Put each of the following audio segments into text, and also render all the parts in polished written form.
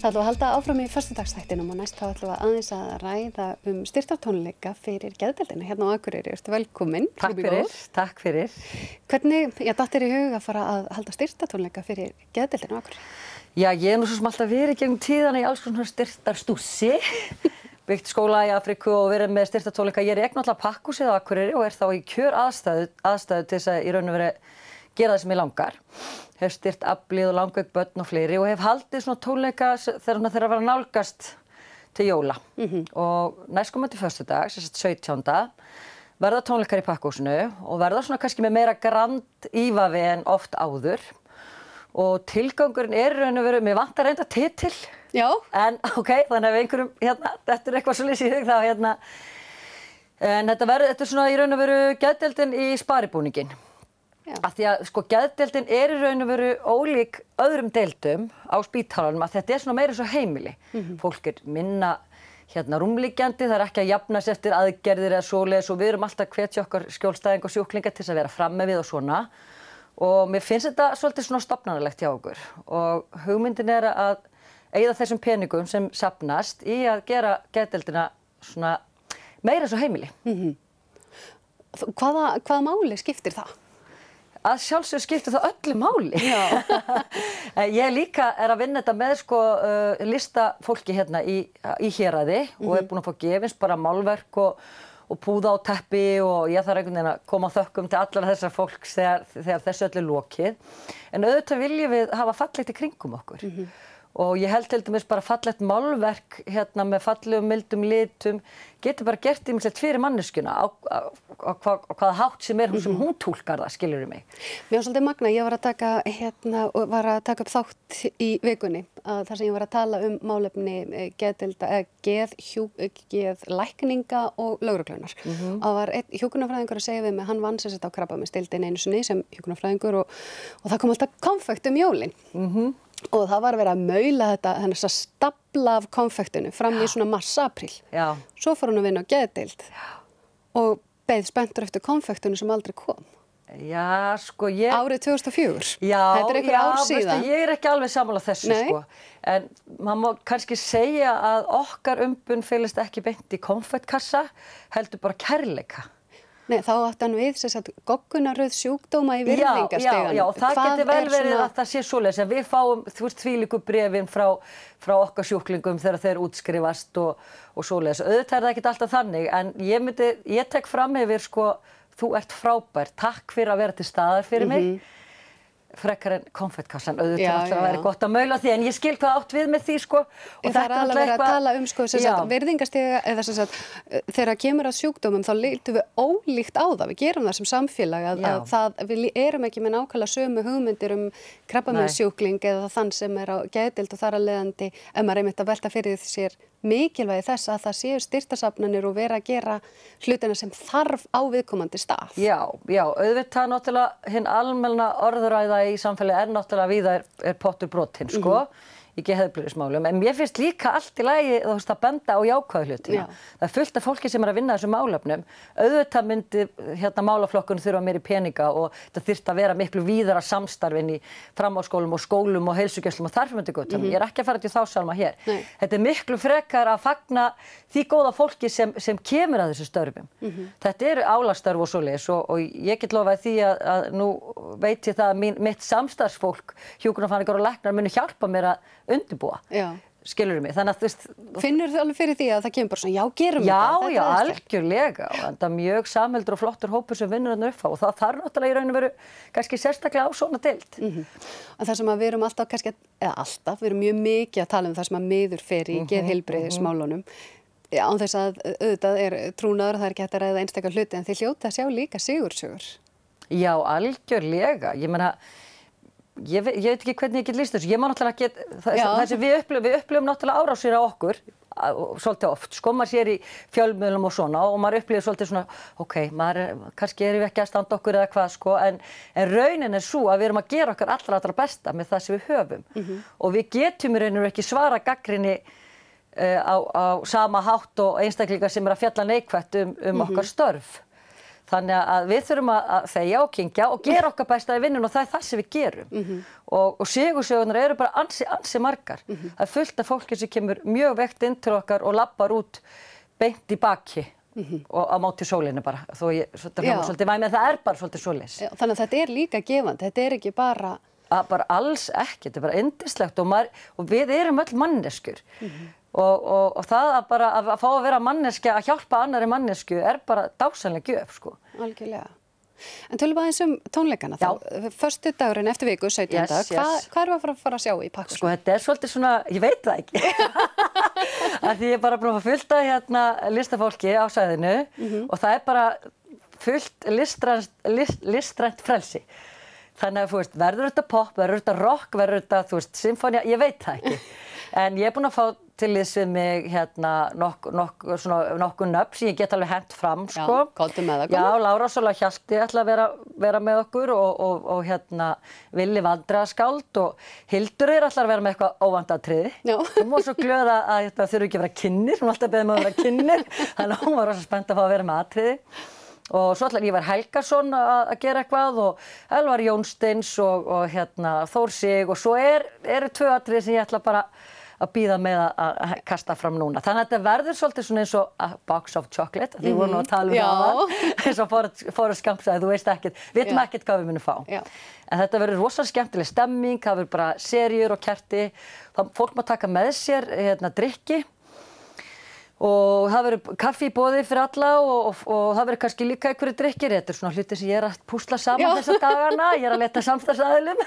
Það ætlum að halda áfram í föstudagsþættinum og næst þá ætlum við aðeins að ræða styrktartónleika fyrir geðdeildina hérna á Akureyri. Ertu velkomin. Takk fyrir. Hvernig, datt þér í hug að fara að halda styrktartónleika fyrir geðdeildina á Akureyri? Já, ég nú svo sem alltaf verið gegnum tíðana í alls konar styrktarstússi, byggt skóla í Afríku og verið með styrktartónleika. Ég rek náttúrulega pakkhúsið á Akureyri og þá í kjöraðstæðu til þess að í raun og veru gera það sem ég langar. Hef styrt aflið og langveik börn og fleiri og hef haldið svona tónleika þegar að vera nálgast til jóla. Og næstkomandi föstudag, sem sagt 17. verða tónleikar í pakkhúsinu og verða svona kannski með meira grand ívafi en oft áður. Og tilgangurinn í raun og veru, mér vantar reynda titil. Já. En þannig að ef einhverjum þetta er eitthvað svoleiðis í hug þá en þetta svona í raun og veru geðdeildin í sparibúningin. Af því að geðdeildin í raun og veru ólík öðrum deildum á spítalanum að þetta svona meira svo heimili. Fólk minna rúmliggjandi, það ekki að jafnast eftir aðgerðir eða svoleiðis og við erum alltaf að hvetja okkar skjólstæðinga og sjúklinga til að vera framme við og svona. Og mér finnst þetta svolítið svona stofnanalegt hjá okkur og hugmyndin að eyða þessum peningum sem safnast í að gera geðdeildina svona meira svo heimili. Hvaða máli skiptir það? Að sjálfsögðu skiptir það öllu máli. Ég líka að vinna þetta með listafólki hérna í héraði og búin að fá gefins bara málverk og púða á teppi og ég þarf einhvern veginn að koma þökkum til allar þessar fólks þegar þessu öllu lokið. En auðvitað viljum við hafa fallegt í kringum okkur. Og ég held til dæmis bara fallegt málverk hérna með fallegum, mildum litum getur bara gert ýmislegt fyrir manneskjuna á hvaða hátt sem sem hún túlkar það, skilurðu mig. Mér var svolítið magna, ég var að taka upp þátt í vikunni þar sem ég var að tala málefni geðlækninga og lögreglunar. Það var einn hjúkrunarfræðingur að segja við mig, hann vann sem sagt á krabbameinsdeildinni einu sinni sem hjúkrunarfræðingur og það kom alltaf konfekt jólin. Og það var verið að maula þessa stafla af konfektinu fram í svona mars-apríl. Svo fór hann að vinna á geðdeild og beið spenntur eftir konfektinu sem aldrei kom. Já, Árið 2004. Já, þetta er einhver ár síðan. Ég ekki alveg sammála þessu, En maður má kannski segja að okkar umbun felist ekki beint í konfektkassa, heldur bara kærleika. Nei, þá átti hann við goggunarröð sjúkdóma í virðingastiganum. Já, það getur vel verið að það sé svoleiðis en við fáum þvílíku bréfin frá okkar sjúklingum þegar þeir útskrifast og svoleiðis. Auðvitað er það ekki alltaf þannig en ég tek fram yfir þú ert frábær, takk fyrir að vera til staðar fyrir mig. Frekar en konfektkassan, auðvitað það væri gott að maula því, en ég skil hvað átt við með því, Og það er alveg verið að tala virðingastiga, eða þegar kemur að sjúkdómum, þá lítum við ólíkt á það. Við gerum það sem samfélag, við erum ekki með nákvæmlega sömu hugmyndir krabbameinssjúkling eða þann sem er á geðdeild og þar að leiðandi, ef maður einmitt að velta fyrir sér mikilvægi þess að það séu styrktarsafnanir og vera að gera hlutina sem þarf á viðkomandi stað. Já, auðvitað náttúrulega hinn almenna orðræða í samfélagi náttúrulega víða er pottur brotinn, í geðheilbrigðismálum. En mér finnst líka allt í lagi að benda á jákvæðu hlutina. Það er fullt af fólki sem er að vinna þessum málefnum. Auðvitað myndi málaflokkurinn þurfa meiri peninga og það þyrfti að vera miklu víðara samstarfin í framhaldsskólum og skólum og heilsugæslum og þarfmyndugötum. Ég er ekki að fara til þá sálma hér. Þetta er miklu frekar að fagna því góða fólki sem kemur að þessu störfum. Þetta eru álagsstörf og svoleiðis og ég get lofað því að nú veit ég það að mitt samstarfsfólk, hjúkrunarfræðingar og læknar muni hjálpa mér að undirbúa. Skilurðu mig? Þannig að finnur þú alveg fyrir því að það kemur bara svona, gerum þetta? Já, algjörlega. Og það er mjög samheldur og flottur hópur sem vinnur þarna upp á og það þarf náttúrulega í raun og veru kannski sérstaklega á svona deild. Það sem við erum við erum mjög mikið að tala það sem að miður fer í geðheilbrigðismálunum. Án þess að auðvitað er trúnaður, það er ekki hægt að ræða einstaka hluti en þið hljóta að sjá líka sigursögur. Já, algjörlega. Ég veit ekki hvernig ég get lýst þessu. Ég má náttúrulega ekki, þessi við upplifum náttúrulega árásir á okkur svolítið oft. Maður sér í fjölmiðlum og svona og maður upplifir svolítið svona, kannski erum við ekki að standa okkur eða hvað, en raunin er svo að við erum að gera okkar allra besta með það sem við höfum. Og við getum í rauninu ekki svara gagnrýni á sama hátt og einstaklingar sem er að fjalla neikvætt okkar störf. Þannig að við þurfum að þegja og kyngja og gera okkar besta í vinnun og það er það sem við gerum. Og sigursögunar eru bara ansi margar. Það er fullt af fólki sem kemur mjög veikt inn til okkar og lappar út beint í baki og á móti sólinni bara. Þó ég svolítið væmi að það er bara svolítið svoleiðis. Þannig að þetta er líka gefandi, þetta er ekki bara... Bara alls ekki, þetta er bara yndislegt og við erum öll manneskjur. Og það að fá að vera manneskja, að hjálpa annarri mannesku er bara dásamleg gjöf, sko. Algjörlega. En tölum aðeins tónleikana þá. Föstudagurinn eftir viku, 17. Hvað erum við að fara að sjá í pakkhúsinu? Sko, þetta er svolítið svona, ég veit það ekki. Af því ég er bara búin að fylta hérna listafólki á svæðinu og það er bara fullt listrænt frelsi. Þannig að, þú veist, verður þetta pop, verður þetta rock, verður þetta, þú veist, symfónía, ég veit það ekki. En ég er búin að fá til liðs við mig hérna nokkuð nöfn sem ég get alveg hent fram, sko. Já, komdu með það. Já, Lára Sóla Hjalti ætla að vera með okkur og hérna Villi Vandræðaskáld og Hildur ætlar að vera með eitthvað óvandatriði. Já. Hún var svo glöð að þurfi ekki að vera kynnir, hún alltaf beðið mig að vera kynnir, þannig að hún var rosa spennt að fá að vera með atriði. Og svo ætlar Ívar Helgason að gera eitthvað og Elvar Jónsteins og hérna Þór Sig og svo eru 2 atriði sem ég ætla bara að bíða með að kasta fram núna. Þannig að þetta verður svolítið svona eins og a box of chocolate, því voru nú að tala það, eins og Forrest Gump sagði, þú veist ekkert, vitum ekkert hvað við munum fá. Já. En þetta verður rosalega skemmtileg stemming, það verður bara seríur og kerti, fólk má taka með sér drykki. Og það verður kaffi í boði fyrir alla og það verður kannski líka einhverju drykkir. Þetta er svona hluti sem ég er að púsla saman þessa dagana, ég er að leta samstarfsaðilum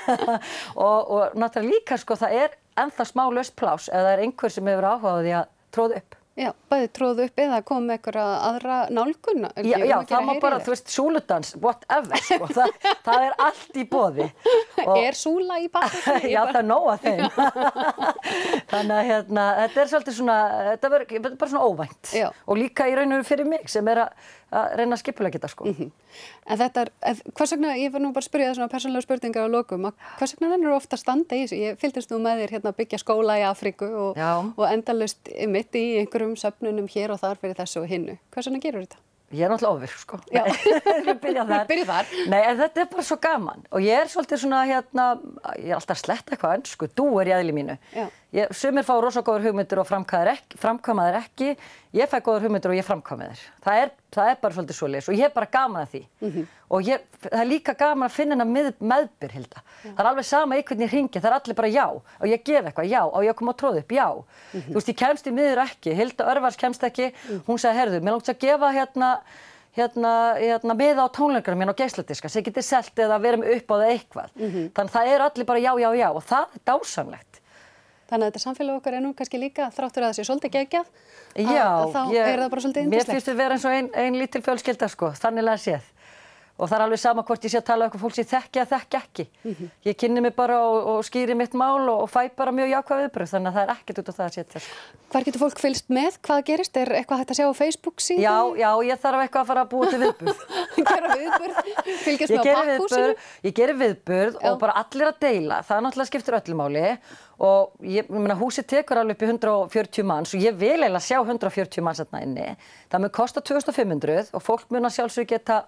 og náttúrulega líka sko það er ennþá smá laust pláss ef það er einhver sem hefur áhuga á því að tróða upp. Já, bæði tróða upp eða koma með einhverja aðra nálgun. Já, það má bara, þú veist, súludans, whatever, sko, það er allt í boði. Er súla í pakkhúsinu? Já, það er nóg af þeim. Þannig að þetta er svolítið svona, þetta verður bara svona óvænt. Já. Og líka í raun og veru fyrir mig sem er að reyna að skipuleggja þetta, sko. En þetta hvers vegna, ég var nú bara að spyrja það svona persónulega spurningar á lokum, hvers vegna rennur þú ofta að standa í þessu? Ég fylgdist nú með þér hérna að byggja skóla í Afríku og endalaust mitt í einhverjum söfnunum hér og þar fyrir þessu og hinnu. Hvers vegna gerur þetta? Ég er náttúrulega ofvirk, sko. Já. Við byrjum þar. Nei, en þetta er bara svo gaman. Og ég er svolítið svona, ég er alltaf að sletta eitthvað ensku, dúer í eðli mínu. Já. Sumir fá rosa góðar hugmyndir og framkvæma þær ekki. Ég fæ góðar hugmyndir og ég framkvæma þær. Það er bara svolítið svoleiðis og ég er bara gaman að því. Og það er líka gaman að finna hennar meðbyr, Hilda. Það er alveg sama í hvernig ég hringi, það er allir bara já. Og ég gef eitthvað, já. Og ég kom að tróða upp, já. Þú veist, ég kemst í miður ekki. Hilda Örvars kemst ekki. Hún sagði, heyrðu, mér langt að gefa miða á tónleikarum hérna á geisladiska sem getið selt eða verið með upp á það eitthvað. Þannig það eru allir bara já og það er dásamlegt. Þannig að þetta samfélag okkar er nú kannski líka þráttur að það sé svolítið geggjað. Þá er það bara svolítið yndislegt. Mér finnst þetta vera eins og ein lítil fjölskylda, sko, þannig séð. Og það er alveg sama hvort ég sé að tala um eitthvað fólk sem þekki eða þekki ekki. Ég kynni mig bara og skýri mitt mál og fæ bara mjög jákvæð viðbrögð, þannig að það er ekkert út á það að setja. Hvar getur fólk fylgst með? Hvað gerist? Er eitthvað hægt að sjá á Facebook síðu? Já, ég þarf eitthvað að fara að búa til viðburð. Gera viðburð? Fylgjast með á pakkhúsinu? Ég gerir viðburð og bara allir að deila. Það náttúrulega skiptir öllu máli. Og ég meina húsið tekur alveg upp í 140 manns og ég vil eiginlega sjá 140 manns þarna inni. Það mun kosta 2500 og fólk mun að sjálfsögðu geta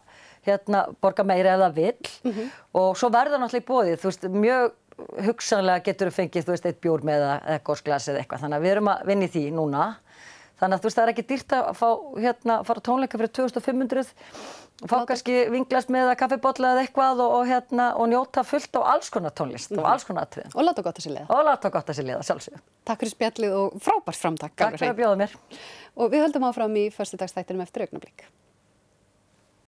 borga meira ef það vill og svo verður náttúrulega í boði, þú veist, mjög hugsanlega getur þú fengið, þú veist, eitt bjór með eða gósglas eða eitthvað, þannig að við erum að vinna í því núna. Þannig að þú veist, það er ekki dýrt að fara tónleika fyrir 2500, fá kannski vinglas með eða kaffibolla eða eitthvað og njóta fullt á alls konar tónlist og alls konar atriðum. Og láta gott að sér leiða. Og láta gott að sér leiða, sjálfsögðu. Takk fyrir spjallið og frábært framtak. Takk fyrir að bjóða mér. Og við höldum áfram í föstudagsþættinum eftir augnablik.